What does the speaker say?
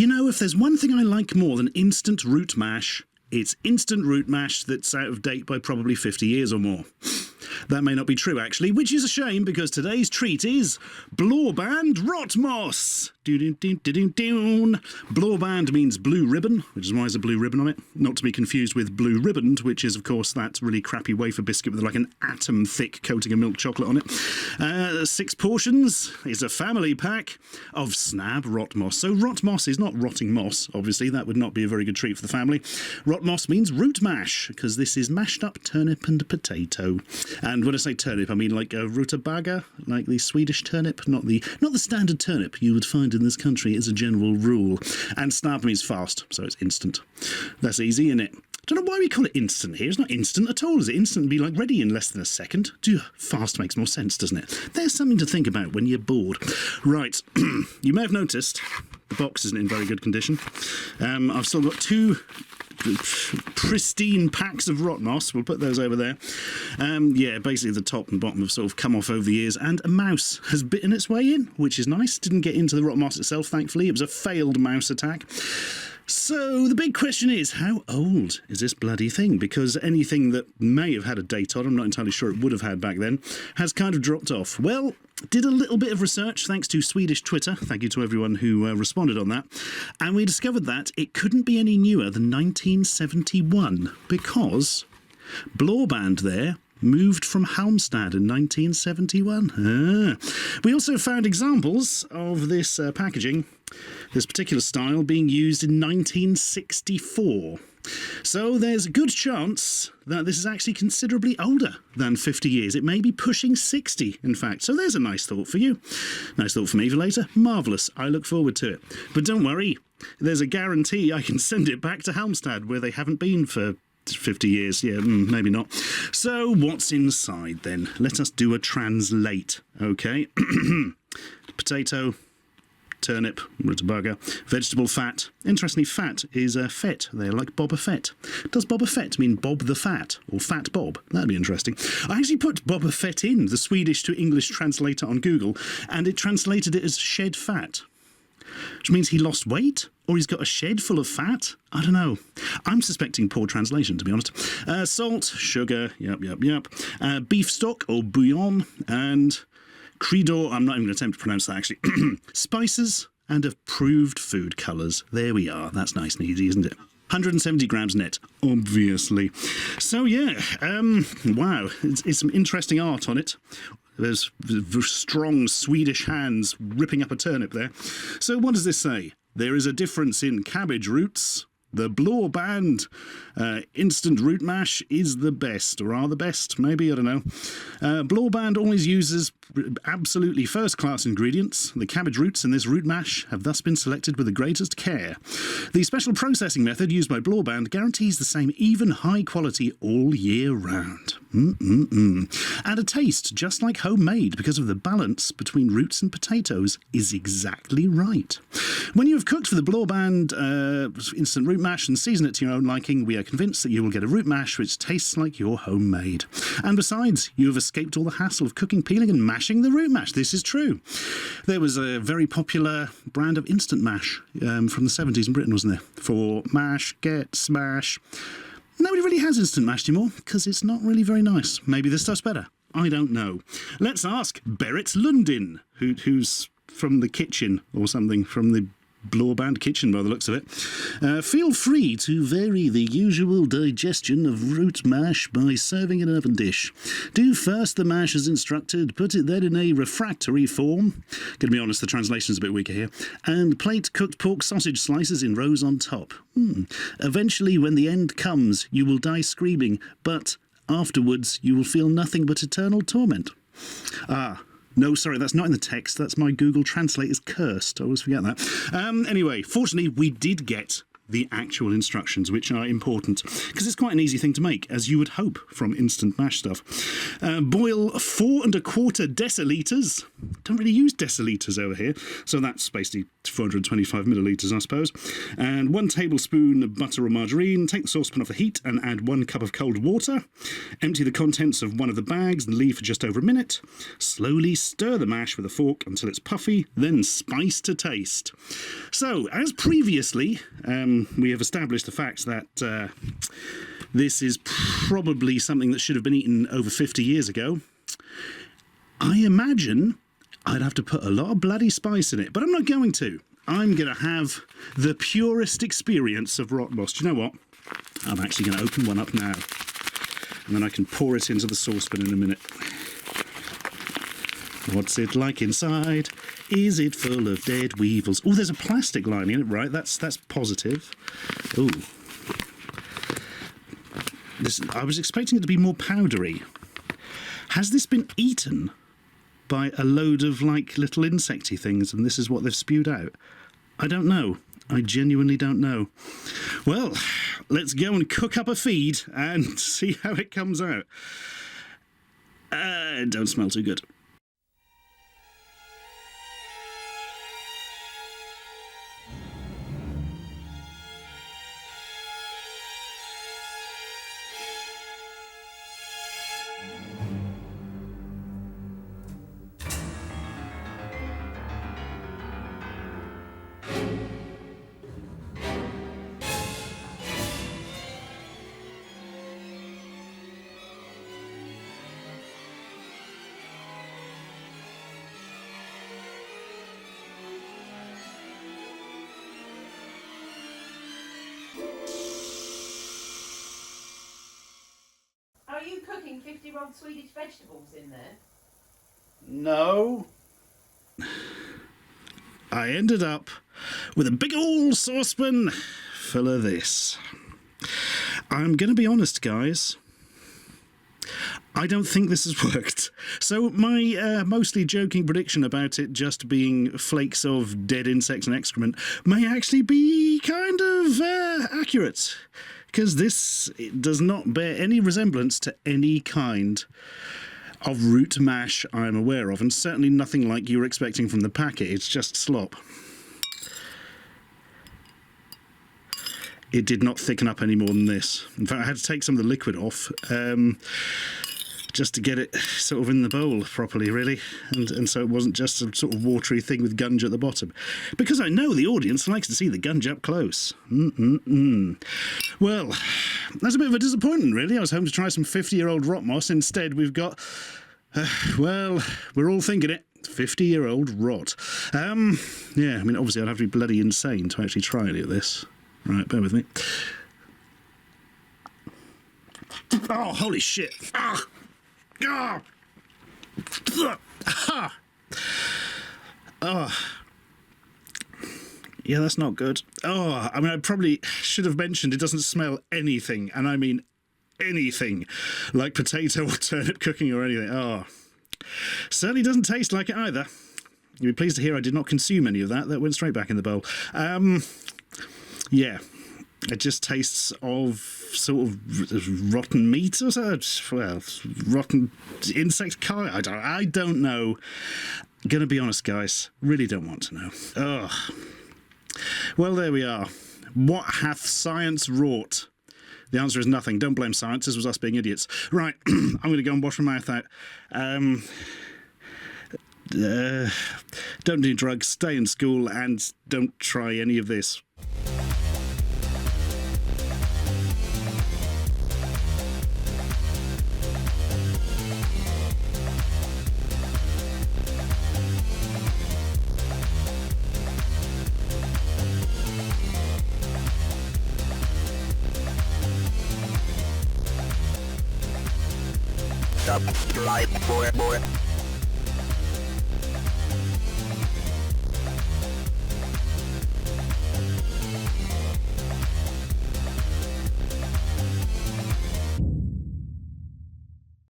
You know, if there's one thing I like more than instant root mash, it's instant root mash that's out of date by probably 50 years or more. That may not be true, actually, which is a shame because today's treat is Blåband Rotomos. Blåband means blue ribbon, which is why there's a blue ribbon on it. Not to be confused with blue riband, which is, of course, that really crappy wafer biscuit with like an atom-thick coating of milk chocolate on it. 6 portions is a family pack of Snab Rotomos. So Rotomos is not rotting moss, obviously. That would not be a very good treat for the family. Rotomos means root mash, because this is mashed up turnip and potato. And when I say turnip, I mean like a rutabaga, like the Swedish turnip, not the standard turnip you would find in this country as a general rule. And snab means fast, so it's instant. That's easy, isn't it? Don't know why we call it instant here. It's not instant at all, is it? Instant would be like ready in less than a second. Fast makes more sense, doesn't it? There's something to think about when you're bored. Right, you may have noticed the box isn't in very good condition. I've still got 2 pristine packs of Rotomos. We'll put those over there. Yeah, basically the top and bottom have sort of come off over the years, and a mouse has bitten its way in, which is nice. Didn't get into the Rotomos itself, thankfully. It was a failed mouse attack. So the big question is, how old is this bloody thing? Because anything that may have had a date on, I'm not entirely sure it would have had back then, has kind of dropped off. Well, did a little bit of research thanks to Swedish Twitter. Thank you to everyone who responded on that. And we discovered that it couldn't be any newer than 1971 because Blåband there moved from Halmstad in 1971. We also found examples of this packaging, this particular style, being used in 1964. So there's a good chance that this is actually considerably older than 50 years. It may be pushing 60, in fact. So there's a nice thought for you. Nice thought for me for later. Marvellous. I look forward to it. But don't worry, there's a guarantee I can send it back to Halmstad, where they haven't been for 50 years. Yeah, maybe not. So what's inside then? Let us do a translate. Okay. Potato, turnip, rutabaga, vegetable fat. Interestingly, fat is Fett. They're like Boba Fett. Does Boba Fett mean Bob the Fat or Fat Bob? That'd be interesting. I actually put Boba Fett in the Swedish to English translator on Google, and it translated it as shed fat, which means he lost weight, or he's got a shed full of fat. I don't know. I'm suspecting poor translation, to be honest. Salt, sugar, yep. Beef stock or bouillon, and Credo, I'm not even going to attempt to pronounce that actually. Spices and approved food colours. There we are. That's nice and easy, isn't it? 170 grams net, obviously. So yeah, wow, it's some interesting art on it. There's strong Swedish hands ripping up a turnip there. So what does this say? There is a difference in cabbage roots. The Blåband instant root mash is the best, or are the best, maybe, I don't know. Blåband always uses absolutely first-class ingredients. The cabbage roots in this root mash have thus been selected with the greatest care. The special processing method used by Blåband guarantees the same even high quality all year round. And a taste just like homemade because of the balance between roots and potatoes is exactly right. When you have cooked for the Blåband instant root mash and season it to your own liking, we are convinced that you will get a root mash which tastes like your homemade. And besides, you have escaped all the hassle of cooking, peeling and mashing the root mash. This is true. There was a very popular brand of instant mash from the 70s in Britain, wasn't there? For mash, get, smash. Nobody really has instant mash anymore because it's not really very nice. Maybe this stuff's better. I don't know. Let's ask Berit Lundin, who's from the kitchen or something, from the Blåband kitchen by the looks of it. Feel free to vary the usual digestion of root mash by serving in an oven dish. Do first the mash as instructed, put it then in a refractory form. Gonna be honest, the translation's a bit weaker here. And plate cooked pork sausage slices in rows on top. Eventually, when the end comes, you will die screaming, but afterwards you will feel nothing but eternal torment. No, sorry, that's not in the text. That's my Google Translate is cursed. I always forget that. Anyway, fortunately, we did get the actual instructions, which are important, because it's quite an easy thing to make, as you would hope from instant mash stuff. Boil 4 1/4 decilitres. Don't really use decilitres over here, so that's basically 425 millilitres, I suppose. And 1 tablespoon of butter or margarine. Take the saucepan off the heat and add 1 cup of cold water. Empty the contents of one of the bags and leave for just over a minute. Slowly stir the mash with a fork until it's puffy, then spice to taste. So, as previously, we have established the fact that this is probably something that should have been eaten over 50 years ago. I imagine I'd have to put a lot of bloody spice in it, but I'm not going to. I'm going to have the purest experience of Rotomos. Do you know what? I'm actually going to open one up now, and then I can pour it into the saucepan in a minute. What's it like inside? Is it full of dead weevils? Oh, there's a plastic lining in it, right? That's positive. Ooh. I was expecting it to be more powdery. Has this been eaten by a load of, like, little insecty things, and this is what they've spewed out? I don't know. I genuinely don't know. Well, let's go and cook up a feed and see how it comes out. It don't smell too good. Are you cooking 50-year-old Swedish vegetables in there? No. I ended up with a big old saucepan full of this. I'm going to be honest, guys. I don't think this has worked. So my mostly joking prediction about it just being flakes of dead insects and excrement may actually be kind of accurate. Because this does not bear any resemblance to any kind of root mash I'm aware of, and certainly nothing like you were expecting from the packet. It's just slop. It did not thicken up any more than this. In fact, I had to take some of the liquid off just to get it sort of in the bowl properly, really, and so it wasn't just a sort of watery thing with gunge at the bottom. Because I know the audience likes to see the gunge up close. Well, that's a bit of a disappointment, really. I was hoping to try some 50-year-old Rotomos. Instead, we've got, well, we're all thinking it, 50-year-old rot. Yeah, I mean, obviously I'd have to be bloody insane to actually try any of this. Right, bear with me. Oh, holy shit. Ah! Ah! Ah! Oh. Yeah, that's not good. Oh, I mean, I probably should have mentioned it doesn't smell anything, and I mean anything, like potato or turnip cooking or anything. Oh. Certainly doesn't taste like it either. You'll be pleased to hear I did not consume any of that. That went straight back in the bowl. Yeah. It just tastes of sort of rotten meat or something. Well, rotten insect carcass. I don't know. Gonna be honest, guys. Really don't want to know. Ugh. Well, there we are. What hath science wrought? The answer is nothing. Don't blame science. This was us being idiots. Right. I'm going to go and wash my mouth out. Don't do drugs. Stay in school and don't try any of this. Subscribe for more.